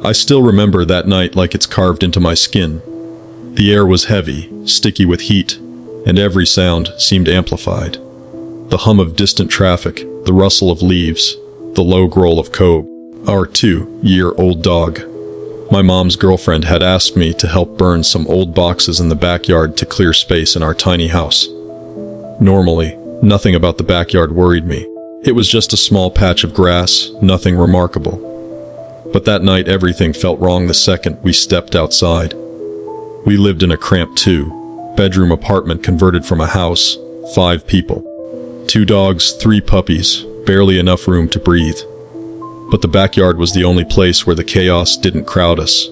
I still remember that night like it's carved into my skin. The air was heavy, sticky with heat, and every sound seemed amplified. The hum of distant traffic, the rustle of leaves, the low growl of Kobe, our 2-year-old dog. My mom's girlfriend had asked me to help burn some old boxes in the backyard to clear space in our tiny house. Normally, nothing about the backyard worried me. It was just a small patch of grass, nothing remarkable. But that night everything felt wrong the second we stepped outside. We lived in a cramped 2-bedroom apartment converted from a house, 5 people. 2 dogs, 3 puppies, barely enough room to breathe. But the backyard was the only place where the chaos didn't crowd us.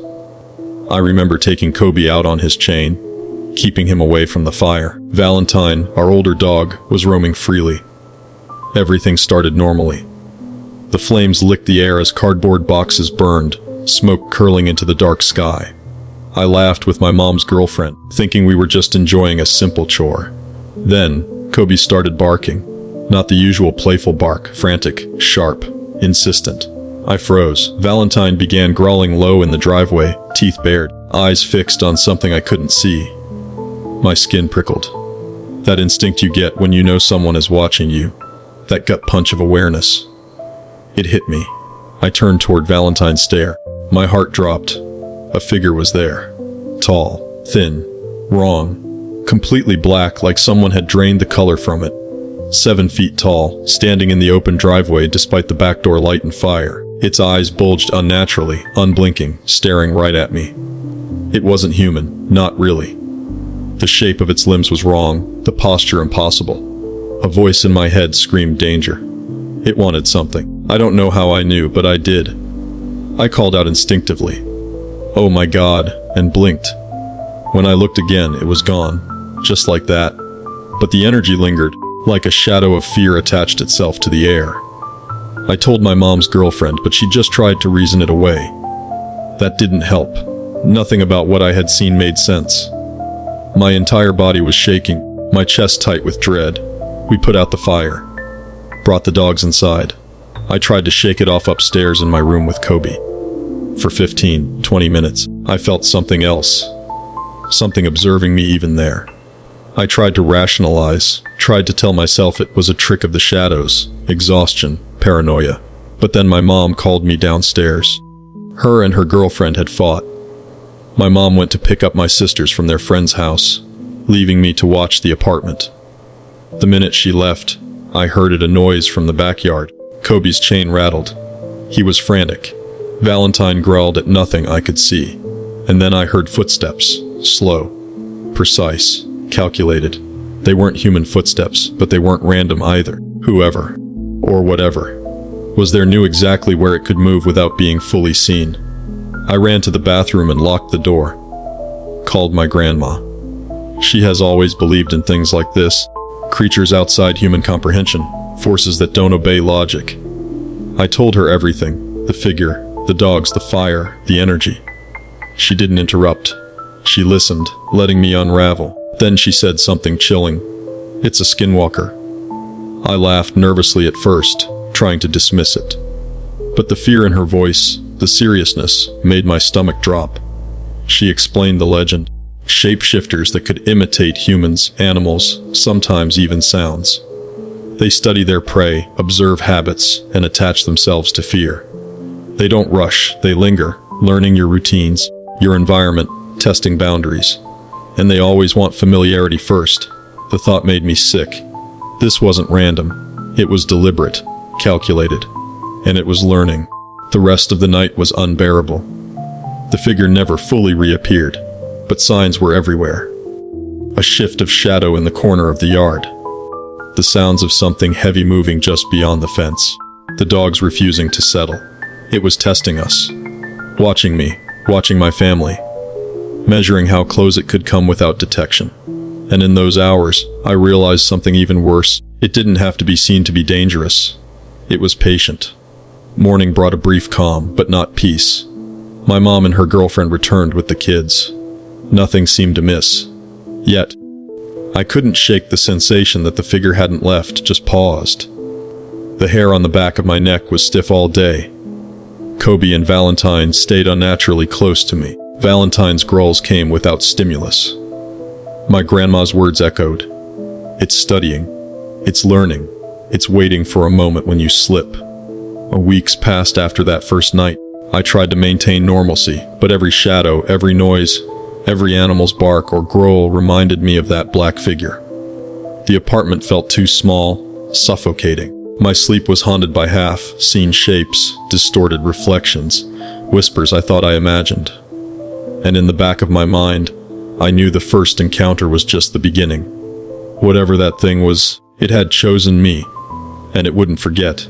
I remember taking Kobe out on his chain, keeping him away from the fire. Valentine, our older dog, was roaming freely. Everything started normally. The flames licked the air as cardboard boxes burned, smoke curling into the dark sky. I laughed with my mom's girlfriend, thinking we were just enjoying a simple chore. Then, Kobe started barking. Not the usual playful bark, frantic, sharp, insistent. I froze. Valentine began growling low in the driveway, teeth bared, eyes fixed on something I couldn't see. My skin prickled. That instinct you get when you know someone is watching you. That gut punch of awareness. It hit me. I turned toward Valentine's stare. My heart dropped. A figure was there. Tall, thin, wrong, completely black like someone had drained the color from it. 7 feet tall, standing in the open driveway despite the back door light and fire. Its eyes bulged unnaturally, unblinking, staring right at me. It wasn't human, not really. The shape of its limbs was wrong, the posture impossible. A voice in my head screamed danger. It wanted something. I don't know how I knew, but I did. I called out instinctively, "Oh my God," and blinked. When I looked again, it was gone, just like that. But the energy lingered, like a shadow of fear attached itself to the air. I told my mom's girlfriend, but she just tried to reason it away. That didn't help. Nothing about what I had seen made sense. My entire body was shaking, my chest tight with dread. We put out the fire, brought the dogs inside. I tried to shake it off upstairs in my room with Kobe. For 15-20 minutes, I felt something else. Something observing me even there. I tried to rationalize, tried to tell myself it was a trick of the shadows, exhaustion, paranoia. But then my mom called me downstairs. Her and her girlfriend had fought. My mom went to pick up my sisters from their friend's house, leaving me to watch the apartment. The minute she left, I heard a noise from the backyard. Kobe's chain rattled. He was frantic. Valentine growled at nothing I could see. And then I heard footsteps, slow, precise, calculated. They weren't human footsteps, but they weren't random either. Whoever, or whatever, was there knew exactly where it could move without being fully seen. I ran to the bathroom and locked the door. Called my grandma. She has always believed in things like this. Creatures outside human comprehension, forces that don't obey logic. I told her everything, the figure, the dogs, the fire, the energy. She didn't interrupt. She listened, letting me unravel. Then she said something chilling. "It's a Skinwalker." I laughed nervously at first, trying to dismiss it. But the fear in her voice, the seriousness, made my stomach drop. She explained the legend. Shapeshifters that could imitate humans, animals, sometimes even sounds. They study their prey, observe habits, and attach themselves to fear. They don't rush, they linger, learning your routines, your environment, testing boundaries. And they always want familiarity first. The thought made me sick. This wasn't random. It was deliberate, calculated, and it was learning. The rest of the night was unbearable. The figure never fully reappeared, but signs were everywhere. A shift of shadow in the corner of the yard. The sounds of something heavy moving just beyond the fence. The dogs refusing to settle. It was testing us. Watching me, watching my family. Measuring how close it could come without detection. And in those hours, I realized something even worse. It didn't have to be seen to be dangerous. It was patient. Morning brought a brief calm, but not peace. My mom and her girlfriend returned with the kids. Nothing seemed amiss. Yet, I couldn't shake the sensation that the figure hadn't left, just paused. The hair on the back of my neck was stiff all day. Kobe and Valentine stayed unnaturally close to me. Valentine's growls came without stimulus. My grandma's words echoed. It's studying. It's learning. It's waiting for a moment when you slip. Weeks passed after that first night. I tried to maintain normalcy, but every shadow, every noise, every animal's bark or growl reminded me of that black figure. The apartment felt too small, suffocating. My sleep was haunted by half-seen shapes, distorted reflections, whispers I thought I imagined. And in the back of my mind, I knew the first encounter was just the beginning. Whatever that thing was, it had chosen me, and it wouldn't forget.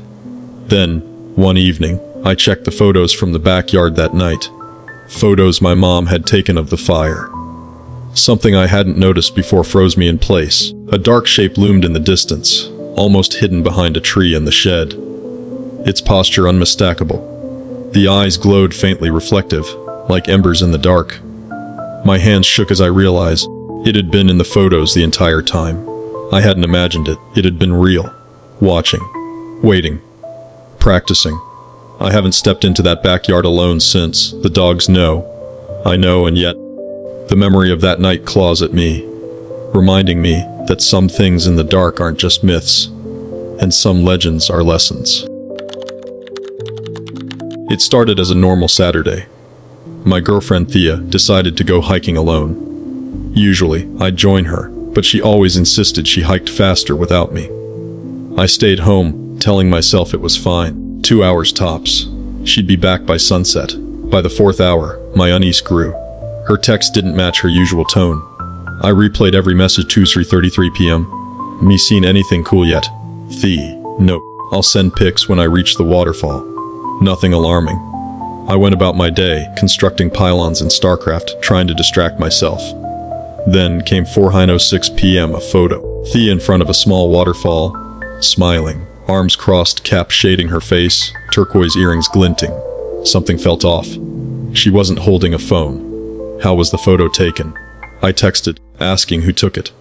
Then, one evening, I checked the photos from the backyard that night. Photos my mom had taken of the fire. Something I hadn't noticed before froze me in place. A dark shape loomed in the distance, almost hidden behind a tree in the shed. Its posture unmistakable. The eyes glowed faintly reflective, like embers in the dark. My hands shook as I realized it had been in the photos the entire time. I hadn't imagined it. It had been real. Watching. Waiting. Practicing. I haven't stepped into that backyard alone since. The dogs know. I know, and yet the memory of that night claws at me, reminding me that some things in the dark aren't just myths, and some legends are lessons. It started as a normal Saturday. My girlfriend Thea decided to go hiking alone. Usually, I'd join her, but she always insisted she hiked faster without me. I stayed home, telling myself it was fine. 2 hours tops. She'd be back by sunset. By the 4th hour, my unease grew. Her text didn't match her usual tone. I replayed every message 3:33 p.m. Me seen anything cool yet? Nope. I'll send pics when I reach the waterfall. Nothing alarming. I went about my day, constructing pylons in StarCraft, trying to distract myself. Then came 4:06 p.m. a photo. Thea in front of a small waterfall, smiling, arms crossed, cap shading her face, turquoise earrings glinting. Something felt off. She wasn't holding a phone. How was the photo taken? I texted, asking who took it.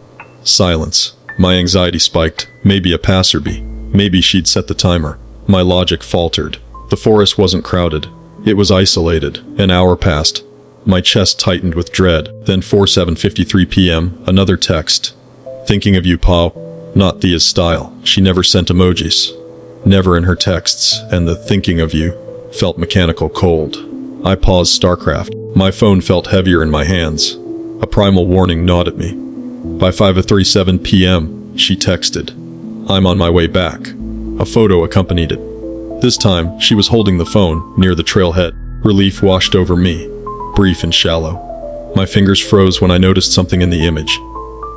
Silence. My anxiety spiked. Maybe a passerby. Maybe she'd set the timer. My logic faltered. The forest wasn't crowded. It was isolated. An hour passed. My chest tightened with dread. Then 4:53 p.m., another text. Thinking of you, Pa. Not Thea's style. She never sent emojis. Never in her texts, and the thinking of you felt mechanical cold. I paused StarCraft. My phone felt heavier in my hands. A primal warning gnawed at me. By 5:37 p.m., she texted. I'm on my way back. A photo accompanied it. This time, she was holding the phone near the trailhead. Relief washed over me, brief and shallow. My fingers froze when I noticed something in the image.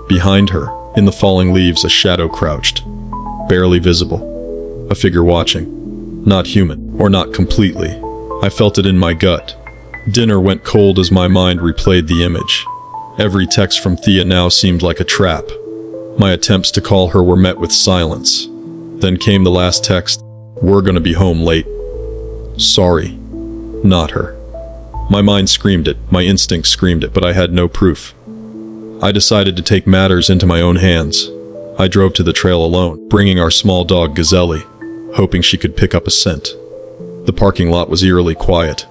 Behind her, in the falling leaves, a shadow crouched, barely visible. A figure watching. Not human, or not completely. I felt it in my gut. Dinner went cold as my mind replayed the image. Every text from Thea now seemed like a trap. My attempts to call her were met with silence. Then came the last text. We're gonna be home late. Sorry. Not her. My mind screamed it, my instincts screamed it, but I had no proof. I decided to take matters into my own hands. I drove to the trail alone, bringing our small dog Gazelle, hoping she could pick up a scent. The parking lot was eerily quiet.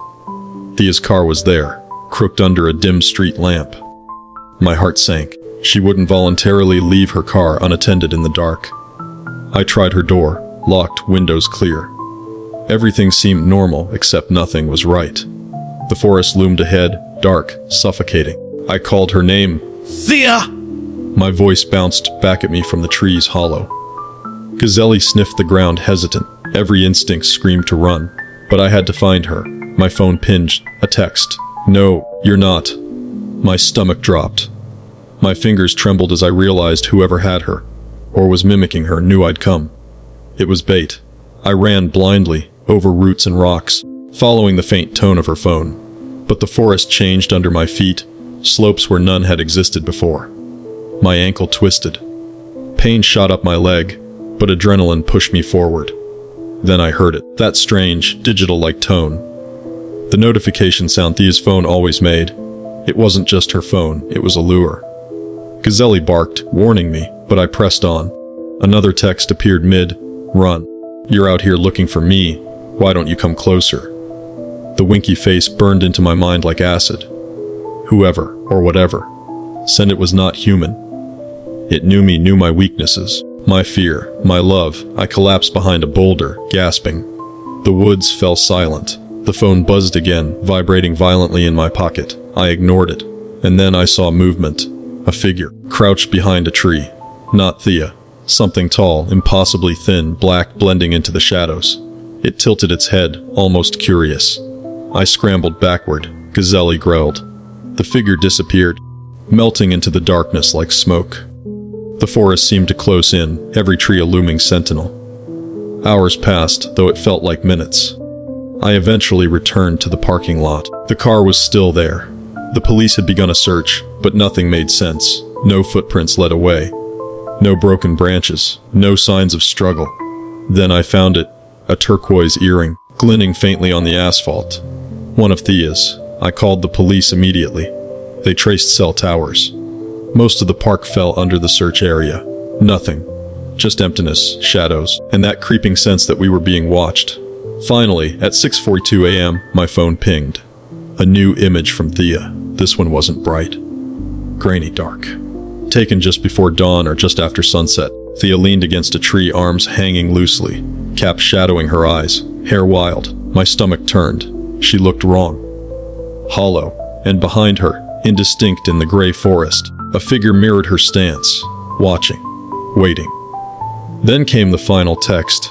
Thea's car was there, crooked under a dim street lamp. My heart sank. She wouldn't voluntarily leave her car unattended in the dark. I tried her door, locked, windows clear. Everything seemed normal, except nothing was right. The forest loomed ahead, dark, suffocating. I called her name. Thea! My voice bounced back at me from the tree's hollow. Gazelle sniffed the ground, hesitant. Every instinct screamed to run. But I had to find her. My phone pinged. A text. No, you're not. My stomach dropped. My fingers trembled as I realized whoever had her, or was mimicking her, knew I'd come. It was bait. I ran blindly, over roots and rocks, following the faint tone of her phone. But the forest changed under my feet, slopes where none had existed before. My ankle twisted. Pain shot up my leg, but adrenaline pushed me forward. Then I heard it, that strange, digital-like tone. The notification sound Thea's phone always made. It wasn't just her phone, it was a lure. Gazelle barked, warning me, but I pressed on. Another text appeared mid-run. You're out here looking for me, why don't you come closer? The winky face burned into my mind like acid. Whoever, or whatever, said it was not human. It knew me, knew my weaknesses, my fear, my love. I collapsed behind a boulder, gasping. The woods fell silent. The phone buzzed again, vibrating violently in my pocket. I ignored it, and then I saw movement. A figure, crouched behind a tree. Not Thea. Something tall, impossibly thin, black, blending into the shadows. It tilted its head, almost curious. I scrambled backward. Gazelle growled. The figure disappeared, melting into the darkness like smoke. The forest seemed to close in, every tree a looming sentinel. Hours passed, though it felt like minutes. I eventually returned to the parking lot. The car was still there. The police had begun a search, but nothing made sense. No footprints led away. No broken branches. No signs of struggle. Then I found it, a turquoise earring, glinting faintly on the asphalt. One of Thea's. I called the police immediately. They traced cell towers. Most of the park fell under the search area. Nothing. Just emptiness, shadows, and that creeping sense that we were being watched. Finally, at 6:42 a.m., my phone pinged. A new image from Thea. This one wasn't bright. Grainy dark. Taken just before dawn or just after sunset, Thea leaned against a tree, arms hanging loosely, cap shadowing her eyes, hair wild. My stomach turned. She looked wrong. Hollow, and behind her, indistinct in the gray forest, a figure mirrored her stance, watching, waiting. Then came the final text.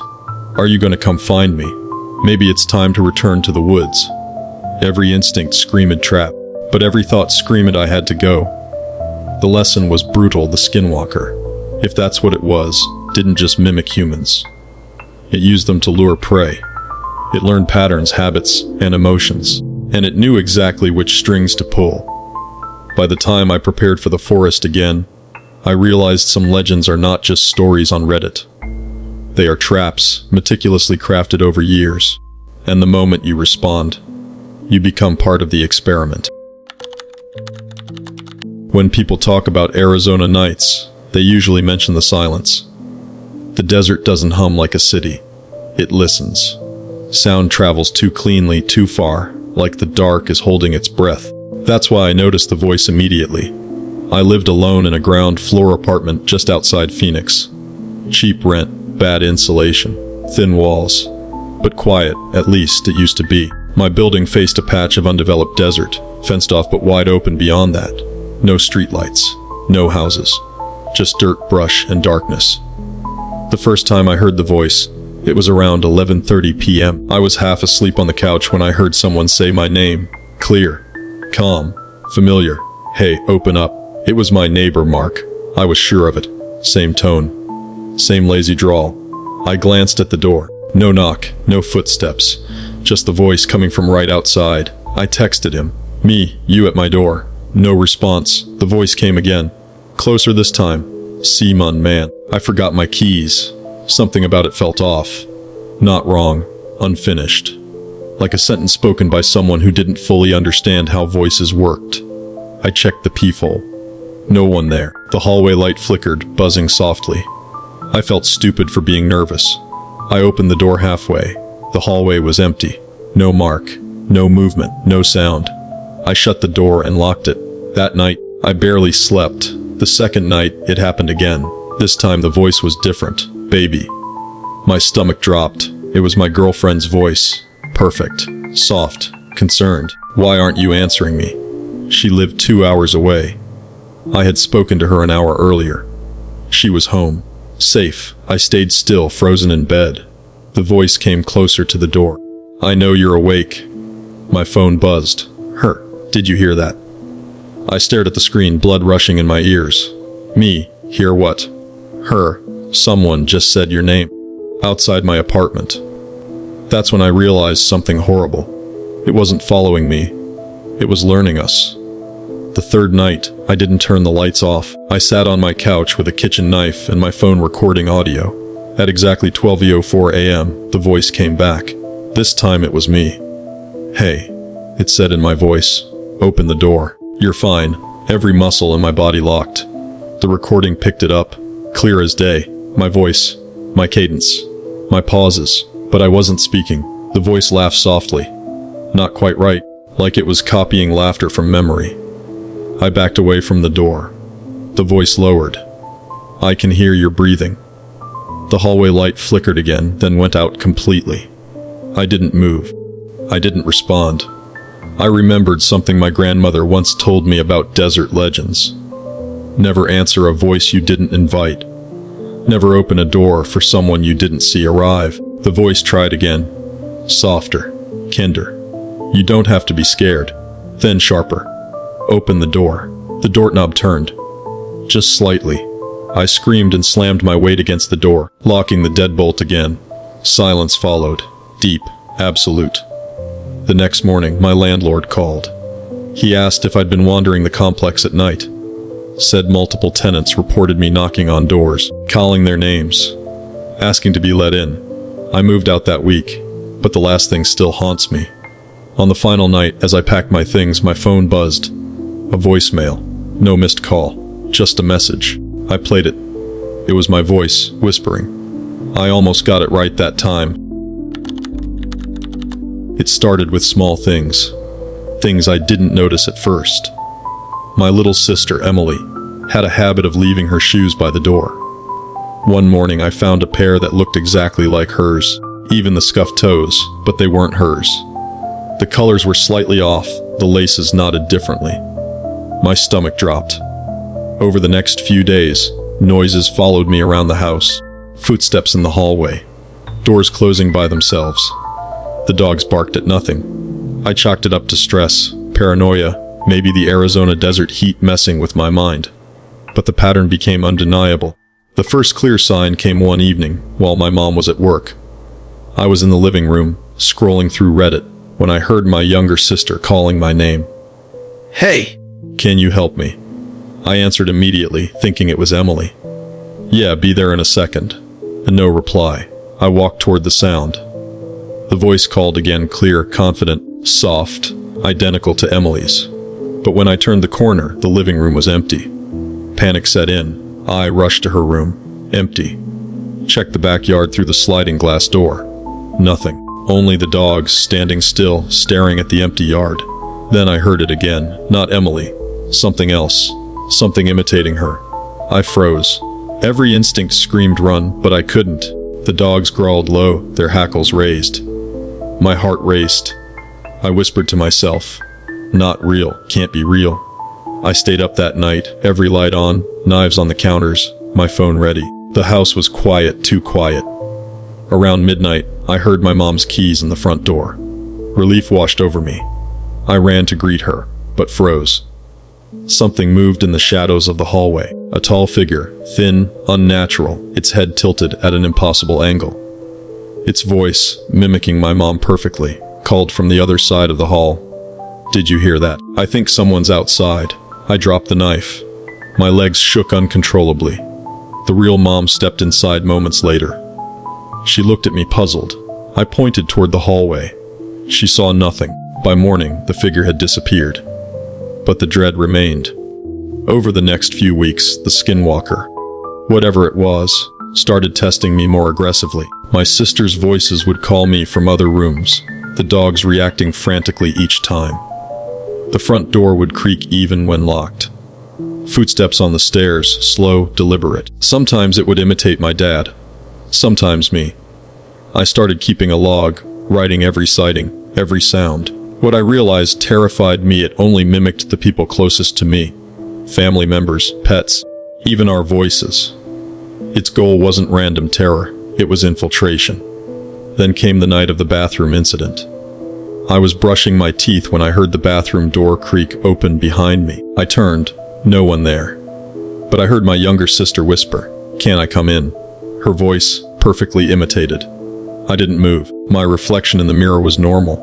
Are you going to come find me? Maybe it's time to return to the woods. Every instinct screamed trap, but every thought screamed I had to go. The lesson was brutal. The Skinwalker, if that's what it was, didn't just mimic humans. It used them to lure prey. It learned patterns, habits, and emotions, and it knew exactly which strings to pull. By the time I prepared for the forest again, I realized some legends are not just stories on Reddit. They are traps, meticulously crafted over years, and the moment you respond, you become part of the experiment. When people talk about Arizona nights, they usually mention the silence. The desert doesn't hum like a city. It listens. Sound travels too cleanly, too far, like the dark is holding its breath. That's why I noticed the voice immediately. I lived alone in a ground floor apartment just outside Phoenix. Cheap rent, bad insulation, thin walls, but quiet, at least it used to be. My building faced a patch of undeveloped desert, fenced off but wide open beyond that. No streetlights, no houses, just dirt, brush, and darkness. The first time I heard the voice, it was around 11:30 p.m. I was half asleep on the couch when I heard someone say my name. Clear, calm, familiar. Hey, open up. It was my neighbor, Mark. I was sure of it. Same tone. Same lazy drawl. I glanced at the door. No knock, no footsteps. Just the voice coming from right outside. I texted him. Me, you at my door. No response. The voice came again. Closer this time. Simon, man. I forgot my keys. Something about it felt off. Not wrong. Unfinished. Like a sentence spoken by someone who didn't fully understand how voices worked. I checked the peephole. No one there. The hallway light flickered, buzzing softly. I felt stupid for being nervous. I opened the door halfway. The hallway was empty. No Mark. No movement. No sound. I shut the door and locked it. That night, I barely slept. The second night, it happened again. This time the voice was different. Baby. My stomach dropped. It was my girlfriend's voice. Perfect. Soft. Concerned. Why aren't you answering me? She lived 2 hours away. I had spoken to her an hour earlier. She was home. Safe. I stayed still, frozen in bed. The voice came closer to the door. I know you're awake. My phone buzzed. Her. Did you hear that? I stared at the screen, blood rushing in my ears. Me. Hear what? Her. Someone just said your name. Outside my apartment. That's when I realized something horrible. It wasn't following me. It was learning us. The third night, I didn't turn the lights off. I sat on my couch with a kitchen knife and my phone recording audio. At exactly 12:04 a.m., the voice came back. This time it was me. Hey, it said in my voice. Open the door. You're fine. Every muscle in my body locked. The recording picked it up, clear as day. My voice, my cadence, my pauses, but I wasn't speaking. The voice laughed softly. not quite right, like it was copying laughter from memory. I backed away from the door. The voice lowered. "I can hear your breathing." The hallway light flickered again, then went out completely. I didn't move. I didn't respond. I remembered something my grandmother once told me about desert legends. Never answer a voice you didn't invite. Never open a door for someone you didn't see arrive. The voice tried again. Softer. Kinder. "You don't have to be scared." Then sharper. "Open the door." The doorknob turned. Just slightly. I screamed and slammed my weight against the door, locking the deadbolt again. Silence followed. Deep. Absolute. The next morning, my landlord called. He asked if I'd been wandering the complex at night. Said multiple tenants reported me knocking on doors, calling their names, asking to be let in. I moved out that week, but the last thing still haunts me. On the final night, as I packed my things, my phone buzzed. A voicemail. No missed call. Just a message. I played it. It was my voice, whispering. I almost got it right that time. It started with small things. Things I didn't notice at first. My little sister, Emily, had a habit of leaving her shoes by the door. One morning I found a pair that looked exactly like hers, even the scuffed toes, but they weren't hers. The colors were slightly off, the laces knotted differently. My stomach dropped. Over the next few days, noises followed me around the house. Footsteps in the hallway. Doors closing by themselves. The dogs barked at nothing. I chalked it up to stress, paranoia, maybe the Arizona desert heat messing with my mind. But the pattern became undeniable. The first clear sign came one evening, while my mom was at work. I was in the living room, scrolling through Reddit, when I heard my younger sister calling my name. "Hey! Can you help me?" I answered immediately, thinking it was Emily. "Yeah, be there in a second." And no reply. I walked toward the sound. The voice called again, clear, confident, soft, identical to Emily's. But when I turned the corner, the living room was empty. Panic set in. I rushed to her room. Empty. Checked the backyard through the sliding glass door. Nothing. Only the dogs, standing still, staring at the empty yard. Then I heard it again. Not Emily. Something else. Something imitating her. I froze. Every instinct screamed run, but I couldn't. The dogs growled low, their hackles raised. My heart raced. I whispered to myself, "Not real, can't be real." I stayed up that night, every light on, knives on the counters, my phone ready. The house was quiet, too quiet. Around midnight, I heard my mom's keys in the front door. Relief washed over me. I ran to greet her, but froze. Something moved in the shadows of the hallway. A tall figure, thin, unnatural, its head tilted at an impossible angle. Its voice, mimicking my mom perfectly, called from the other side of the hall. "Did you hear that? I think someone's outside." I dropped the knife. My legs shook uncontrollably. The real mom stepped inside moments later. She looked at me puzzled. I pointed toward the hallway. She saw nothing. By morning, the figure had disappeared. But the dread remained. Over the next few weeks, the Skinwalker, whatever it was, started testing me more aggressively. My sister's voices would call me from other rooms, the dogs reacting frantically each time. The front door would creak even when locked. Footsteps on the stairs, slow, deliberate. Sometimes it would imitate my dad, sometimes me. I started keeping a log, writing every sighting, every sound. What I realized terrified me, it only mimicked the people closest to me. Family members, pets, even our voices. Its goal wasn't random terror, it was infiltration. Then came the night of the bathroom incident. I was brushing my teeth when I heard the bathroom door creak open behind me. I turned, no one there. But I heard my younger sister whisper, "Can I come in?" Her voice, perfectly imitated. I didn't move. My reflection in the mirror was normal,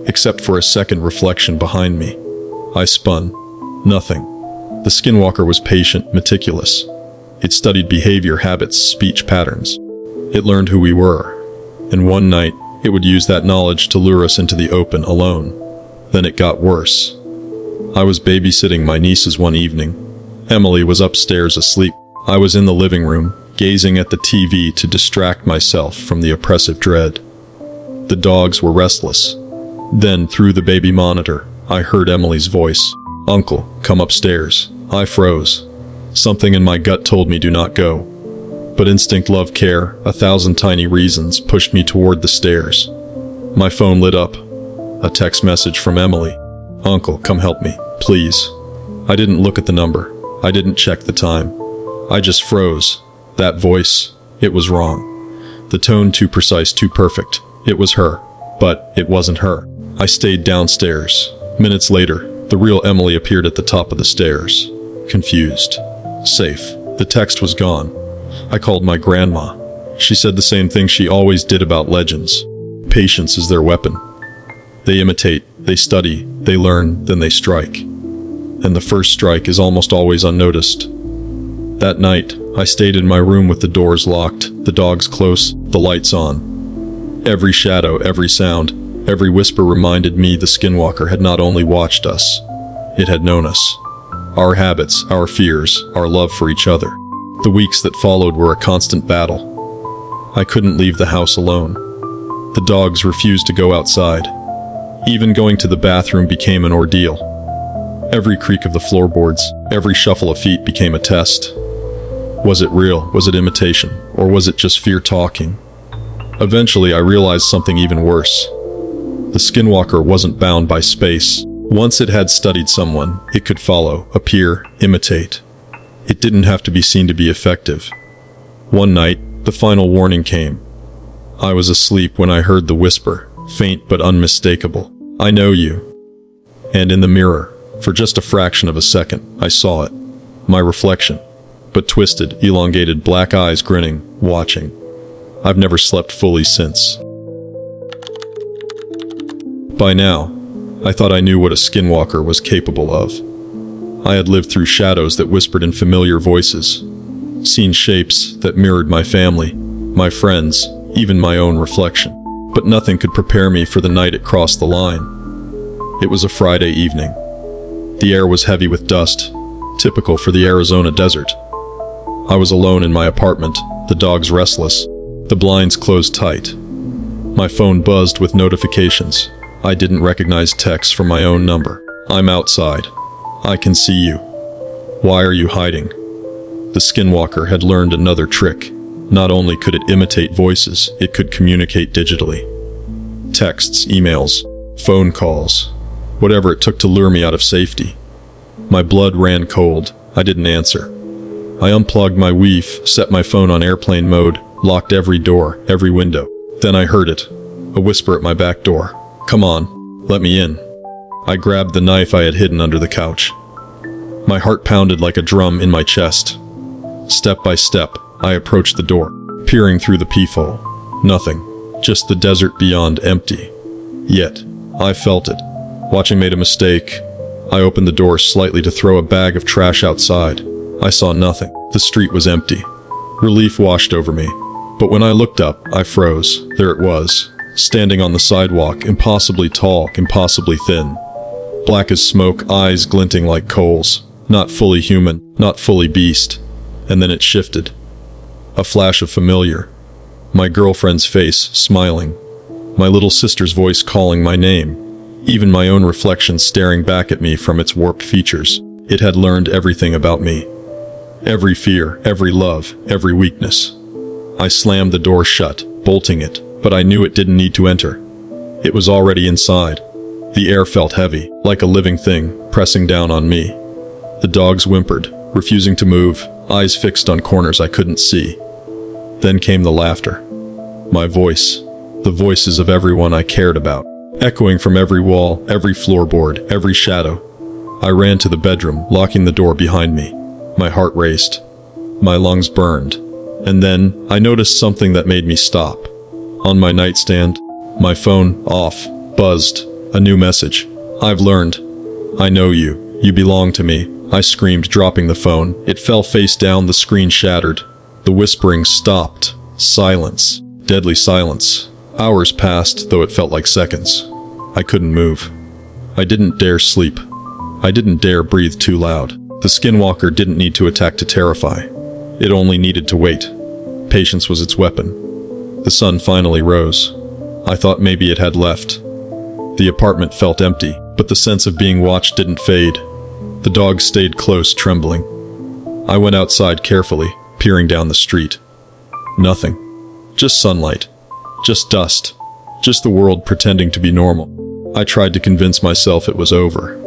except for a second reflection behind me. I spun. Nothing. The Skinwalker was patient, meticulous. It studied behavior, habits, speech patterns. It learned who we were. And one night, it would use that knowledge to lure us into the open alone. Then it got worse. I was babysitting my nieces one evening. Emily was upstairs asleep. I was in the living room, gazing at the TV to distract myself from the oppressive dread. The dogs were restless. Then, through the baby monitor, I heard Emily's voice. "Uncle, come upstairs." I froze. Something in my gut told me do not go. But instinct, love, care, 1,000 tiny reasons pushed me toward the stairs. My phone lit up. A text message from Emily. "Uncle, come help me, please." I didn't look at the number. I didn't check the time. I just froze. That voice, it was wrong. The tone too precise, too perfect. It was her. But it wasn't her. I stayed downstairs. Minutes later, the real Emily appeared at the top of the stairs. Confused. Safe. The text was gone. I called my grandma. She said the same thing she always did about legends. Patience is their weapon. They imitate, they study, they learn, then they strike. And the first strike is almost always unnoticed. That night, I stayed in my room with the doors locked, the dogs close, the lights on. Every shadow, every sound, every whisper reminded me the Skinwalker had not only watched us, it had known us. Our habits, our fears, our love for each other. The weeks that followed were a constant battle. I couldn't leave the house alone. The dogs refused to go outside. Even going to the bathroom became an ordeal. Every creak of the floorboards, every shuffle of feet became a test. Was it real? Was it imitation? Or was it just fear talking? Eventually, I realized something even worse. The Skinwalker wasn't bound by space. Once it had studied someone, it could follow, appear, imitate. It didn't have to be seen to be effective. One night, the final warning came. I was asleep when I heard the whisper, faint but unmistakable. "I know you." And in the mirror, for just a fraction of a second, I saw it. My reflection. But twisted, elongated black eyes grinning, watching. I've never slept fully since. By now, I thought I knew what a Skinwalker was capable of. I had lived through shadows that whispered in familiar voices, seen shapes that mirrored my family, my friends, even my own reflection. But nothing could prepare me for the night it crossed the line. It was a Friday evening. The air was heavy with dust, typical for the Arizona desert. I was alone in my apartment, the dogs restless, the blinds closed tight. My phone buzzed with notifications. I didn't recognize texts from my own number. "I'm outside. I can see you. Why are you hiding?" The Skinwalker had learned another trick. Not only could it imitate voices, it could communicate digitally. Texts, emails, phone calls, whatever it took to lure me out of safety. My blood ran cold. I didn't answer. I unplugged my Weave, set my phone on airplane mode, locked every door, every window. Then I heard it. A whisper at my back door. "Come on, let me in." I grabbed the knife I had hidden under the couch. My heart pounded like a drum in my chest. Step by step, I approached the door, peering through the peephole. Nothing. Just the desert beyond, empty. Yet, I felt it. Watching made a mistake. I opened the door slightly to throw a bag of trash outside. I saw nothing. The street was empty. Relief washed over me. But when I looked up, I froze. There it was, standing on the sidewalk, impossibly tall, impossibly thin. Black as smoke, eyes glinting like coals. Not fully human, not fully beast. And then it shifted. A flash of familiar. My girlfriend's face, smiling. My little sister's voice calling my name. Even my own reflection staring back at me from its warped features. It had learned everything about me. Every fear, every love, every weakness. I slammed the door shut, bolting it, but I knew it didn't need to enter. It was already inside. The air felt heavy, like a living thing, pressing down on me. The dogs whimpered, refusing to move, eyes fixed on corners I couldn't see. Then came the laughter. My voice. The voices of everyone I cared about. Echoing from every wall, every floorboard, every shadow. I ran to the bedroom, locking the door behind me. My heart raced. My lungs burned. And then, I noticed something that made me stop. On my nightstand, my phone, off, buzzed. A new message. "I've learned. I know you. You belong to me." I screamed, dropping the phone. It fell face down, the screen shattered. The whispering stopped. Silence. Deadly silence. Hours passed, though it felt like seconds. I couldn't move. I didn't dare sleep. I didn't dare breathe too loud. The Skinwalker didn't need to attack to terrify. It only needed to wait. Patience was its weapon. The sun finally rose. I thought maybe it had left. The apartment felt empty, but the sense of being watched didn't fade. The dog stayed close, trembling. I went outside carefully, peering down the street. Nothing. Just sunlight. Just dust. Just the world pretending to be normal. I tried to convince myself it was over.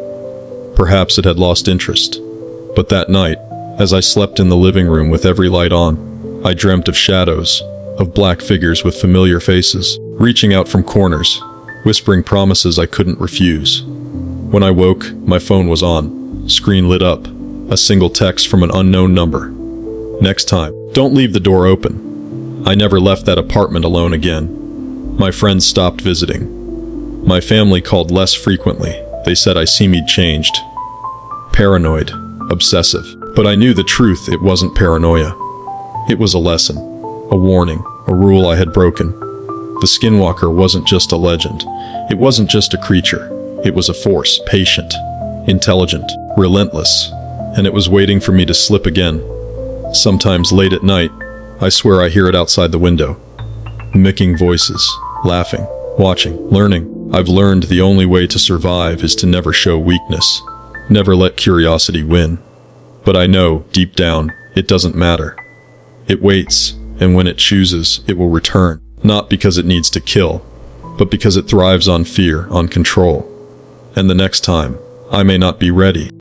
Perhaps it had lost interest. But that night, as I slept in the living room with every light on, I dreamt of shadows, of black figures with familiar faces, reaching out from corners, whispering promises I couldn't refuse. When I woke, my phone was on, screen lit up, a single text from an unknown number. Next time, don't leave the door open. I never left that apartment alone again. My friends stopped visiting. My family called less frequently. They said I seemed changed. Paranoid, obsessive. But I knew the truth, it wasn't paranoia. It was a lesson, a warning, a rule I had broken. The Skinwalker wasn't just a legend. It wasn't just a creature. It was a force, patient, intelligent, relentless, and it was waiting for me to slip again. Sometimes late at night, I swear I hear it outside the window. Mimicking voices, laughing, watching, learning. I've learned the only way to survive is to never show weakness. Never let curiosity win. But I know, deep down, it doesn't matter. It waits, and when it chooses, it will return. Not because it needs to kill, but because it thrives on fear, on control. And the next time, I may not be ready.